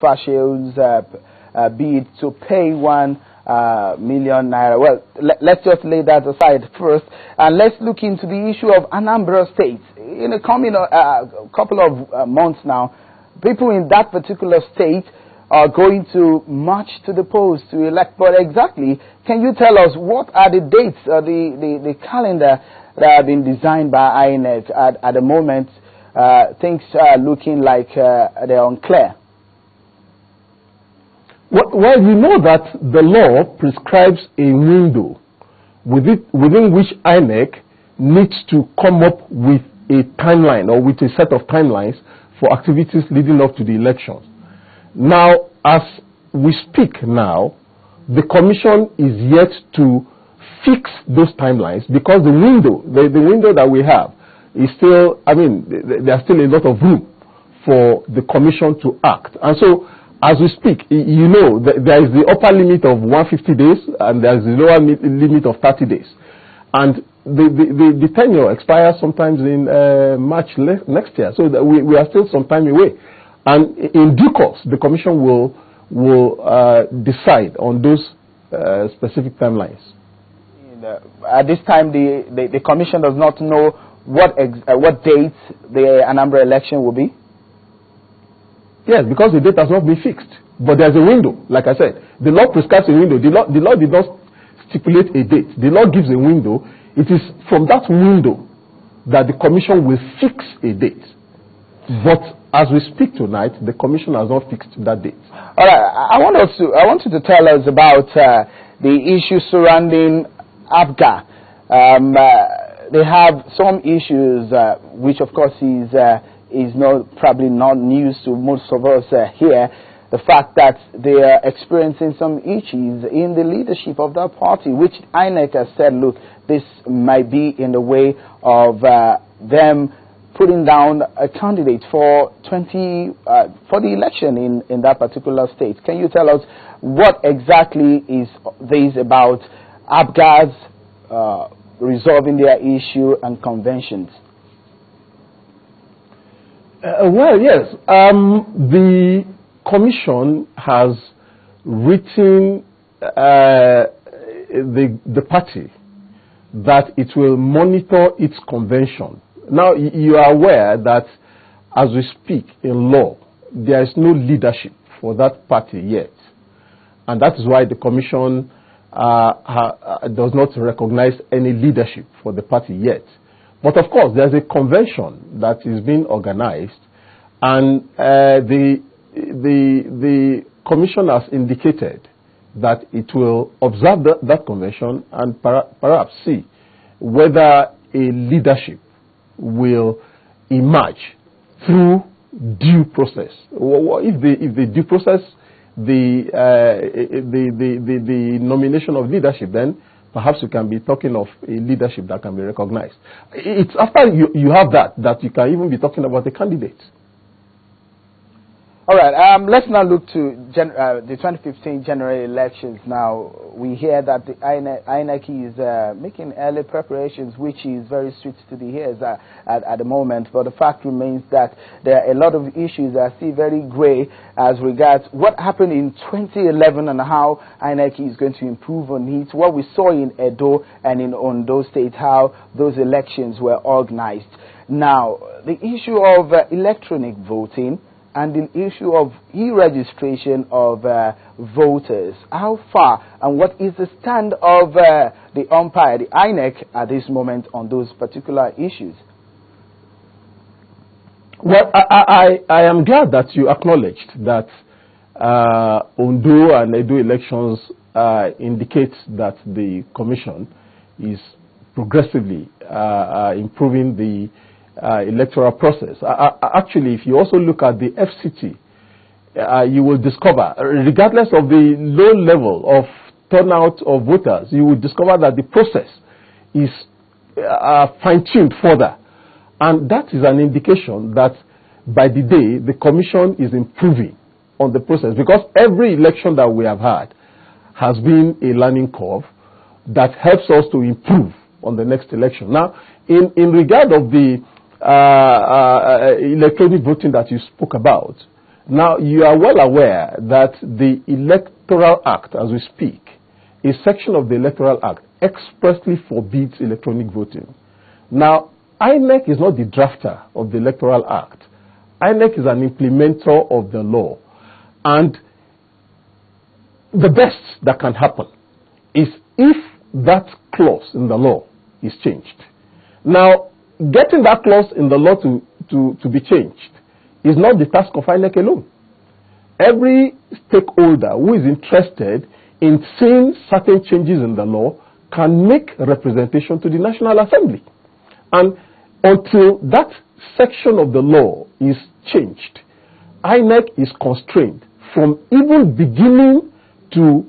Fashions bid to pay 1 million naira. Well, let's just lay that aside first, and let's look into the issue of Anambra State. In a coming couple of months now, people in that particular state are going to march to the polls to elect. But exactly, can you tell us what are the dates, the calendar that have been designed by INEC at the moment? Things are looking like they're unclear. Well, you know that the law prescribes a window within which INEC needs to come up with a timeline or with a set of timelines for activities leading up to the elections. Now, as we speak now, the Commission is yet to fix those timelines because the window that we have is still, I mean, there's still a lot of room for the Commission to act. And so, as we speak, you know, there is the upper limit of 150 days and there is the lower limit of 30 days. And the tenure expires sometimes in March next year. So that we are still some time away. And in due course, the Commission will decide on those specific timelines. At this time, the Commission does not know what date the Anambra election will be? Yes, because the date has not been fixed. But there's a window, like I said. The law prescribes a window. The law did not stipulate a date. The law gives a window. It is from that window that the Commission will fix a date. But as we speak tonight, the Commission has not fixed that date. All right. I want you to tell us about the issue surrounding APGA. They have some issues, which of course is probably not news to most of us here. The fact that they are experiencing some issues in the leadership of that party, which INEC has said, look, this might be in the way of them putting down a candidate for the election in that particular state. Can you tell us what exactly is this about APGA's resolving their issue and conventions? Well, yes. The Commission has written the party that it will monitor its convention. Now, you are aware that as we speak in law, there is no leadership for that party yet. And that is why the Commission does not recognize any leadership for the party yet. But of course, there's a convention that is being organized, and the Commission has indicated that it will observe that convention and perhaps see whether a leadership will emerge through due process. If the due process, the nomination of leadership, then perhaps you can be talking of a leadership that can be recognized. It's after you have that you can even be talking about a candidate. All right, let's now look to the 2015 general elections now. We hear that the INEC is making early preparations, which is very sweet to the ears at the moment. But the fact remains that there are a lot of issues that are still very gray as regards what happened in 2011 and how INEC is going to improve on it. What we saw in Edo and in Ondo State, how those elections were organized. Now, the issue of electronic voting and the issue of e-registration of voters. How far and what is the stand of the umpire, the INEC, at this moment on those particular issues? Well, I am glad that you acknowledged that Ondo and Edo elections indicate that the Commission is progressively improving the electoral process. Actually, if you also look at the FCT, you will discover, regardless of the low level of turnout of voters, you will discover that the process is fine-tuned further. And that is an indication that by the day, the Commission is improving on the process, because every election that we have had has been a learning curve that helps us to improve on the next election. Now, in regard of the electronic voting that you spoke about, Now, you are well aware that the Electoral Act, as we speak, a section of the Electoral Act expressly forbids electronic voting. Now, INEC is not the drafter of the Electoral Act. INEC is an implementer of the law. And the best that can happen is if that clause in the law is changed. Now, getting that clause in the law to be changed is not the task of INEC alone. Every stakeholder who is interested in seeing certain changes in the law can make representation to the National Assembly. And until that section of the law is changed, INEC is constrained from even beginning to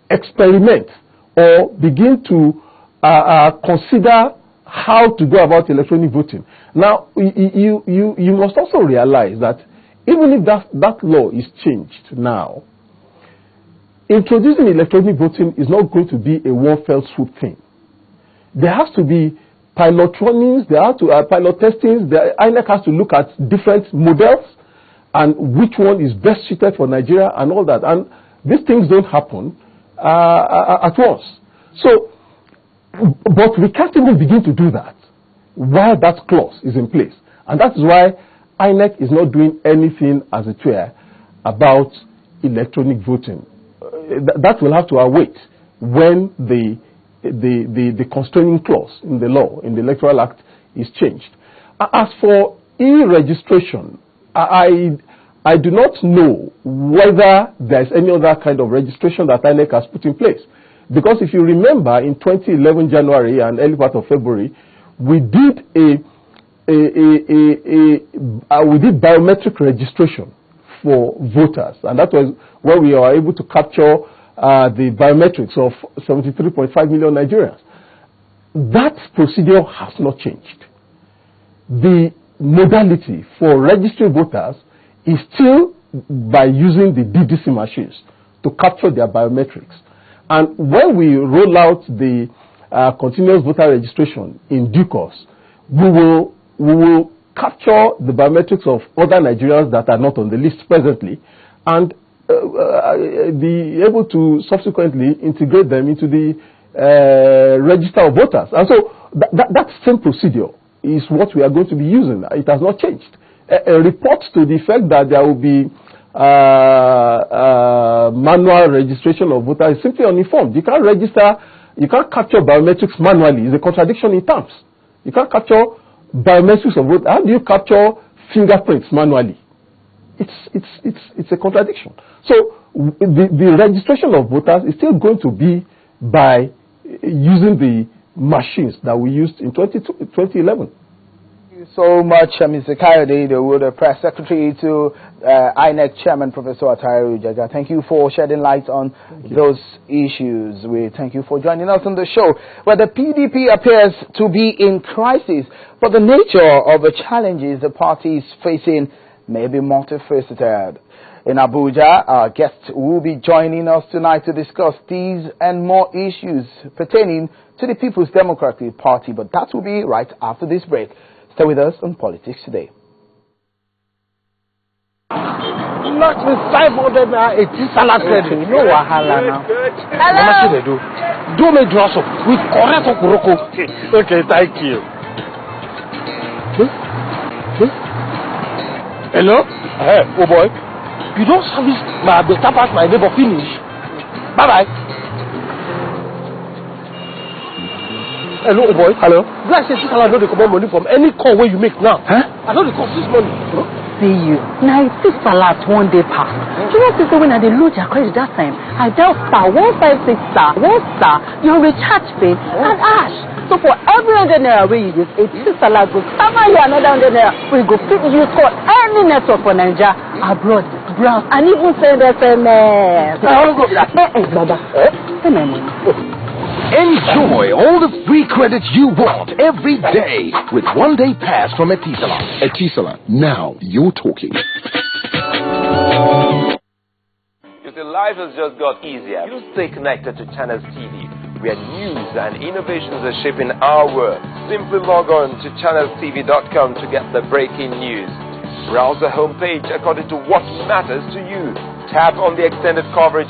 experiment or begin to consider how to go about electronic voting. Now, you must also realize that even if that law is changed now, introducing electronic voting is not going to be a one fell swoop thing. There has to be pilot runnings, there have to pilot testings. The INEC has to look at different models and which one is best suited for Nigeria and all that. And these things don't happen at once. So, but we can't even begin to do that while that clause is in place. And that is why INEC is not doing anything, as it were, about electronic voting. That will have to await when the constraining clause in the law, in the Electoral Act, is changed. As for e-registration, I do not know whether there's any other kind of registration that INEC has put in place. Because if you remember, in 2011 January and early part of February, we did we did biometric registration for voters, and that was where we were able to capture the biometrics of 73.5 million Nigerians. That procedure has not changed. The modality for registering voters is still by using the DDC machines to capture their biometrics. And when we roll out the continuous voter registration in due course, we will capture the biometrics of other Nigerians that are not on the list presently and be able to subsequently integrate them into the register of voters. And so that same procedure is what we are going to be using. It has not changed. A report to the effect that there will be manual registration of voters is simply uninformed. You can't register, you can't capture biometrics manually. It's a contradiction in terms. You can't capture biometrics of voters. How do you capture fingerprints manually? It's a contradiction. So the registration of voters is still going to be by using the machines that we used in 2011. Thank you so much, Mr. Kayode Idowu, the press secretary to INEC Chairman, Professor Atahiru Jaja. Thank you for shedding light on those issues. We thank you for joining us on the show, where the PDP appears to be in crisis, but the nature of the challenges the party is facing may be multifaceted. In Abuja, our guest will be joining us tonight to discuss these and more issues pertaining to the People's Democratic Party, but that will be right after this break. Stay with us on Politics Today. Not with 500 naira, it is salad credit. You know wahala now. Hello. Do me draw up with correct okuroko. Okay, thank you. Hello? Hey, oh boy. You don't service my better pass my neighbor finish. Bye bye. Hello, oh boy. Hello. Like say I know they come money from any call where you make now. Huh? I know they cost this money. Huh? See you. Now it's this salat one day pass. You know people when they load your credit that time. I dial star 156 star 1 star. Your recharge pay and ash. So for every 100 naira where you use, a this salat goes cover you another 100 naira. We go fit use call any network for Nigeria, abroad, browse, and even send SMS. Baba. Send my money. Enjoy all the free credits you want every day with one-day pass from Etisalat. Etisalat, now you're talking. You see, life has just got easier. You stay connected to Channels TV, where news and innovations are shaping our world. Simply log on to channelstv.com to get the breaking news. Browse the homepage according to what matters to you. Tap on the extended coverage